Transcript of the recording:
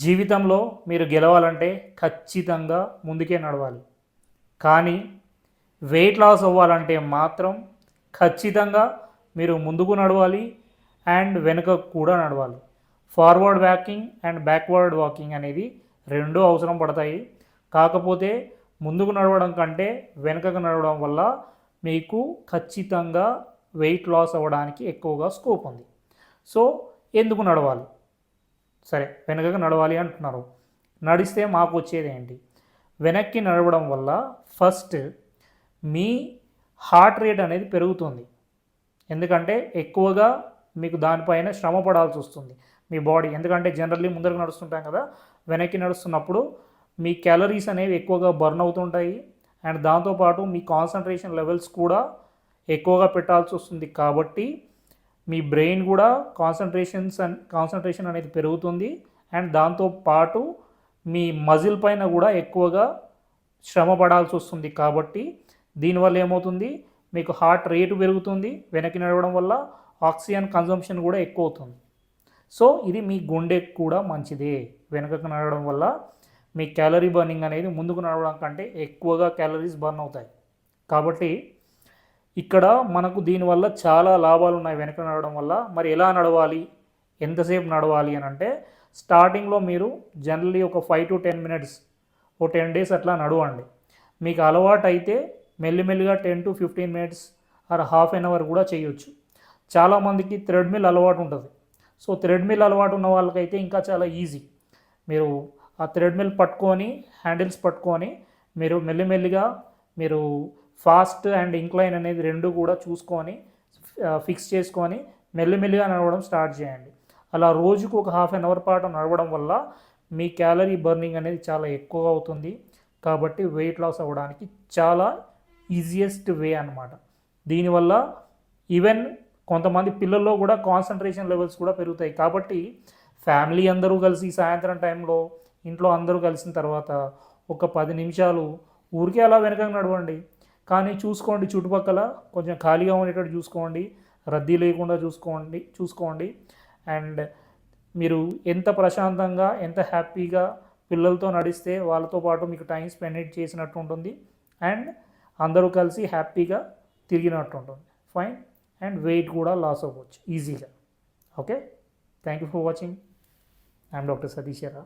జీవితంలో మీరు గెలవాలంటే ఖచ్చితంగా ముందుకే నడవాలి. కానీ వెయిట్ లాస్ అవ్వాలంటే మాత్రం ఖచ్చితంగా మీరు ముందుకు నడవాలి అండ్ వెనుకకు కూడా నడవాలి. Forward walking and backward walking అనేది రెండూ అవసరం పడతాయి. కాకపోతే ముందుకు నడవడం కంటే వెనుకకు నడవడం వల్ల మీకు ఖచ్చితంగా వెయిట్ లాస్ అవ్వడానికి ఎక్కువగా స్కోప్ ఉంది. సో ఎందుకు నడవాలి? సరే, వెనకకు నడవాలి అంటున్నారు. నడిస్తే మాకు వచ్చేది ఏంటి? వెనక్కి నడవడం వల్ల ఫస్ట్ మీ హార్ట్ రేట్ అనేది పెరుగుతుంది. ఎందుకంటే ఎక్కువగా మీకు దానిపైన శ్రమ పడాల్సి వస్తుంది మీ బాడీ. ఎందుకంటే జనరల్లీ ముందరకు నడుస్తుంటాం కదా, వెనక్కి నడుస్తున్నప్పుడు మీ క్యాలరీస్ అనేవి ఎక్కువగా బర్న్ అవుతుంటాయి అండ్ దాంతోపాటు మీ కాన్సన్ట్రేషన్ లెవెల్స్ కూడా ఎక్కువగా పెట్టాల్సి వస్తుంది. కాబట్టి మీ బ్రెయిన్ కూడా కాన్సన్ట్రేషన్ అనేది పెరుగుతుంది అండ్ దాంతోపాటు మీ మజిల్ పైన కూడా ఎక్కువగా శ్రమ పడాల్సి వస్తుంది. కాబట్టి దీనివల్ల ఏమవుతుంది, మీకు హార్ట్ రేటు పెరుగుతుంది. వెనక్కి నడవడం వల్ల ఆక్సిజన్ కన్జంప్షన్ కూడా ఎక్కువ అవుతుంది. సో ఇది మీ గుండెకి కూడా మంచిదే. వెనకకు నడవడం వల్ల మీ క్యాలరీ బర్నింగ్ అనేది ముందుకు నడవడం కంటే ఎక్కువగా క్యాలరీస్ బర్న్ అవుతాయి. కాబట్టి ఇక్కడ మనకు దీనివల్ల చాలా లాభాలు ఉన్నాయి వెనక నడవడం వల్ల. మరి ఎలా నడవాలి, ఎంతసేపు నడవాలి అని అంటే, స్టార్టింగ్లో మీరు జనరల్లీ ఒక 5 to 10 minutes, ఓ 10 days అట్లా నడవండి. మీకు అలవాటు అయితే మెల్లిమెల్లిగా 10 to 15 minutes or half an hour కూడా చేయొచ్చు. చాలామందికి థ్రెడ్మిల్ అలవాటు ఉంటుంది. సో థ్రెడ్మిల్ అలవాటు ఉన్న వాళ్ళకైతే ఇంకా చాలా ఈజీ. మీరు ఆ థ్రెడ్మిల్ పట్టుకొని, హ్యాండిల్స్ పట్టుకొని మీరు మెల్లిమెల్లిగా మీరు ఫాస్ట్ అండ్ ఇంక్లైన్ అనేది రెండు కూడా చూసుకొని ఫిక్స్ చేసుకొని మెల్లిమెల్లిగా నడవడం స్టార్ట్ చేయండి. అలా రోజుకు ఒక హాఫ్ అన్ అవర్ పాటు నడవడం వల్ల మీ క్యాలరీ బర్నింగ్ అనేది చాలా ఎక్కువగా అవుతుంది. కాబట్టి వెయిట్ లాస్ అవ్వడానికి చాలా ఈజియెస్ట్ వే అన్నమాట. దీనివల్ల ఈవెన్ కొంతమంది పిల్లల్లో కూడా కాన్సన్ట్రేషన్ లెవెల్స్ కూడా పెరుగుతాయి. కాబట్టి ఫ్యామిలీ అందరూ కలిసి సాయంత్రం టైంలో ఇంట్లో అందరూ కలిసిన తర్వాత ఒక 10 నిమిషాలు ఊరికే అలా వెనకకు నడవండి. కానీ చూసుకోండి, చుట్టుపక్కల కొంచెం ఖాళీగా ఉండేటట్టు చూసుకోండి, రద్దీ లేకుండా చూసుకోండి అండ్ మీరు ఎంత ప్రశాంతంగా, ఎంత హ్యాపీగా పిల్లలతో నడిస్తే వాళ్ళతో పాటు మీకు టైం స్పెండ్ చేసినట్టు ఉంటుంది అండ్ అందరూ కలిసి హ్యాపీగా తిరిగినట్టు ఉంటుంది. ఫైన్. అండ్ వెయిట్ కూడా లాస్ అవ్వచ్చు ఈజీగా. Okay, thank you for watching. I'm doctor Satish Erra.